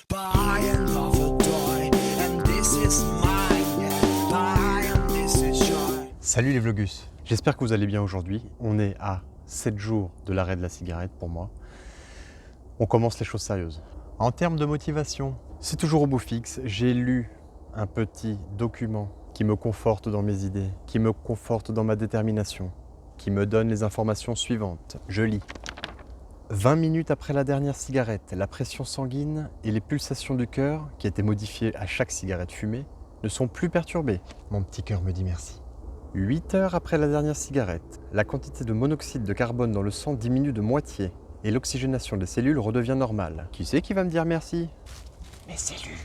But I am of a toy, and this is mine, yeah. But I am this is joy. Salut les vlogus, j'espère que vous allez bien aujourd'hui. On est à 7 jours de l'arrêt de la cigarette pour moi. On commence les choses sérieuses. En termes de motivation, c'est toujours au beau fixe. J'ai lu un petit document qui me conforte dans mes idées, qui me conforte dans ma détermination, qui me donne les informations suivantes. Je lis. 20 minutes après la dernière cigarette, la pression sanguine et les pulsations du cœur, qui étaient modifiées à chaque cigarette fumée, ne sont plus perturbées. Mon petit cœur me dit merci. 8 heures après la dernière cigarette, la quantité de monoxyde de carbone dans le sang diminue de moitié et l'oxygénation des cellules redevient normale. Qui c'est qui va me dire merci? Mes cellules.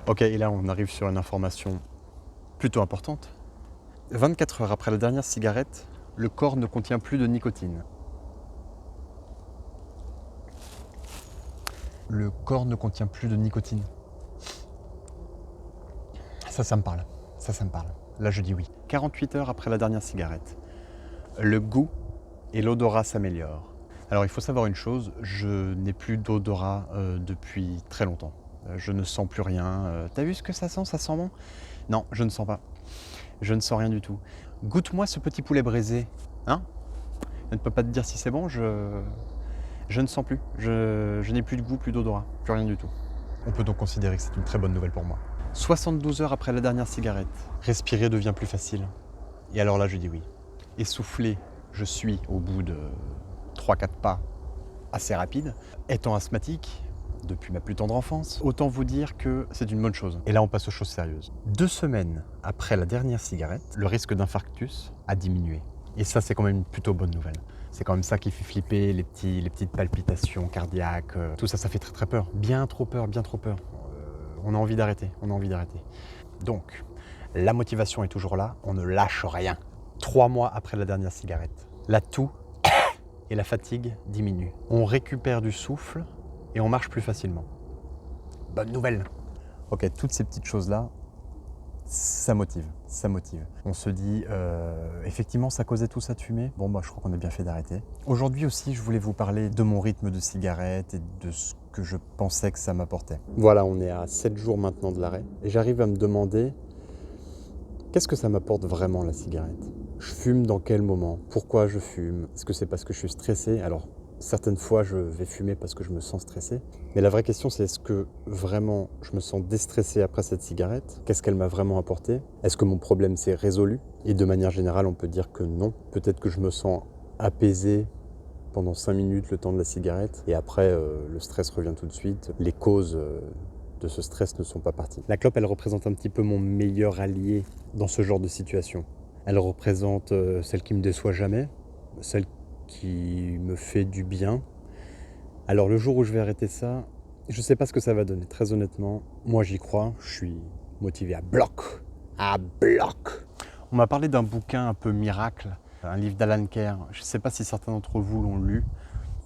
Ok, et là on arrive sur une information plutôt importante. 24 heures après la dernière cigarette, le corps ne contient plus de nicotine. Le corps ne contient plus de nicotine. Ça me parle. Ça me parle. Là, je dis oui. 48 heures après la dernière cigarette, le goût et l'odorat s'améliorent. Alors, il faut savoir une chose, je n'ai plus d'odorat depuis très longtemps. Je ne sens plus rien. T'as vu ce que ça sent? Ça sent bon? Non, je ne sens pas. Je ne sens rien du tout. Goûte-moi ce petit poulet braisé. Hein? Je ne peux pas te dire si c'est bon, je ne sens plus. Je n'ai plus de goût, plus d'odorat, plus rien du tout. On peut donc considérer que c'est une très bonne nouvelle pour moi. 72 heures après la dernière cigarette, respirer devient plus facile. Et alors là, je dis oui. Essoufflé, je suis au bout de 3-4 pas assez rapide. Étant asthmatique, depuis ma plus tendre enfance, autant vous dire que c'est une bonne chose. Et là, on passe aux choses sérieuses. 2 semaines après la dernière cigarette, le risque d'infarctus a diminué. Et ça, c'est quand même une plutôt bonne nouvelle. C'est quand même ça qui fait flipper, les petites palpitations cardiaques. Tout ça, ça fait très très peur. Bien trop peur, bien trop peur. On a envie d'arrêter, Donc, la motivation est toujours là, on ne lâche rien. 3 mois après la dernière cigarette, la toux et la fatigue diminuent. On récupère du souffle et on marche plus facilement. Bonne nouvelle. Ok, toutes ces petites choses-là, ça motive. On se dit, effectivement, ça causait tout ça de fumer. Bon, je crois qu'on a bien fait d'arrêter. Aujourd'hui aussi, je voulais vous parler de mon rythme de cigarette et de ce que je pensais que ça m'apportait. Voilà, on est à 7 jours maintenant de l'arrêt. Et j'arrive à me demander, qu'est-ce que ça m'apporte vraiment la cigarette? Je fume dans quel moment? Pourquoi je fume? Est-ce que c'est parce que je suis stressé? Alors, certaines fois, je vais fumer parce que je me sens stressé. Mais la vraie question, c'est est-ce que vraiment je me sens déstressé après cette cigarette? Qu'est-ce qu'elle m'a vraiment apporté? Est-ce que mon problème s'est résolu? Et de manière générale, on peut dire que non. Peut-être que je me sens apaisé pendant 5 minutes le temps de la cigarette. Et après, le stress revient tout de suite. Les causes de ce stress ne sont pas parties. La clope, elle représente un petit peu mon meilleur allié dans ce genre de situation. Elle représente celle qui me déçoit jamais, celle qui me fait du bien. Alors le jour où je vais arrêter ça, je ne sais pas ce que ça va donner. Très honnêtement, moi j'y crois, je suis motivé à bloc. On m'a parlé d'un bouquin un peu miracle, un livre d'Alan Kerr. Je ne sais pas si certains d'entre vous l'ont lu.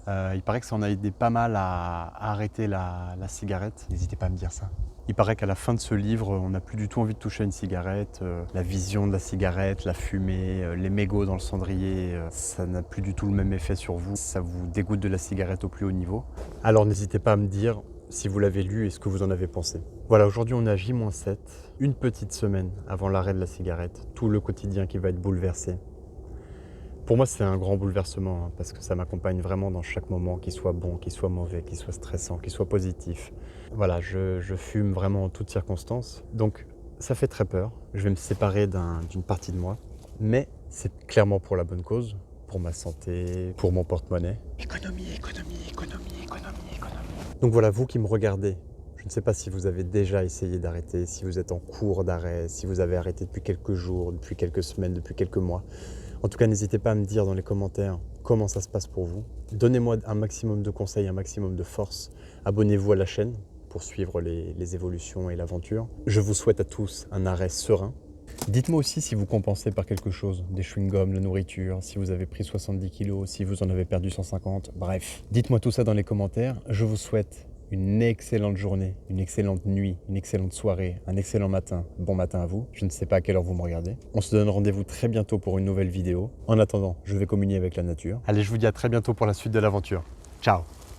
Il paraît que ça en a aidé pas mal à arrêter la cigarette. N'hésitez pas à me dire ça. Il paraît qu'à la fin de ce livre, on n'a plus du tout envie de toucher à une cigarette. La vision de la cigarette, la fumée, les mégots dans le cendrier, ça n'a plus du tout le même effet sur vous. Ça vous dégoûte de la cigarette au plus haut niveau. Alors n'hésitez pas à me dire si vous l'avez lu et ce que vous en avez pensé. Voilà, aujourd'hui on est à J-7, une petite semaine avant l'arrêt de la cigarette. Tout le quotidien qui va être bouleversé. Pour moi, c'est un grand bouleversement parce que ça m'accompagne vraiment dans chaque moment, qu'il soit bon, qu'il soit mauvais, qu'il soit stressant, qu'il soit positif. Voilà, je fume vraiment en toutes circonstances. Donc, ça fait très peur. Je vais me séparer d'une partie de moi. Mais c'est clairement pour la bonne cause, pour ma santé, pour mon porte-monnaie. Économie. Donc voilà, vous qui me regardez, je ne sais pas si vous avez déjà essayé d'arrêter, si vous êtes en cours d'arrêt, si vous avez arrêté depuis quelques jours, depuis quelques semaines, depuis quelques mois. En tout cas, n'hésitez pas à me dire dans les commentaires comment ça se passe pour vous. Donnez-moi un maximum de conseils, un maximum de force. Abonnez-vous à la chaîne pour suivre les évolutions et l'aventure. Je vous souhaite à tous un arrêt serein. Dites-moi aussi si vous compensez par quelque chose, des chewing-gums, la nourriture, si vous avez pris 70 kilos, si vous en avez perdu 150, bref. Dites-moi tout ça dans les commentaires. Je vous souhaite une excellente journée, une excellente nuit, une excellente soirée, un excellent matin. Bon matin à vous. Je ne sais pas à quelle heure vous me regardez. On se donne rendez-vous très bientôt pour une nouvelle vidéo. En attendant, je vais communier avec la nature. Allez, je vous dis à très bientôt pour la suite de l'aventure. Ciao!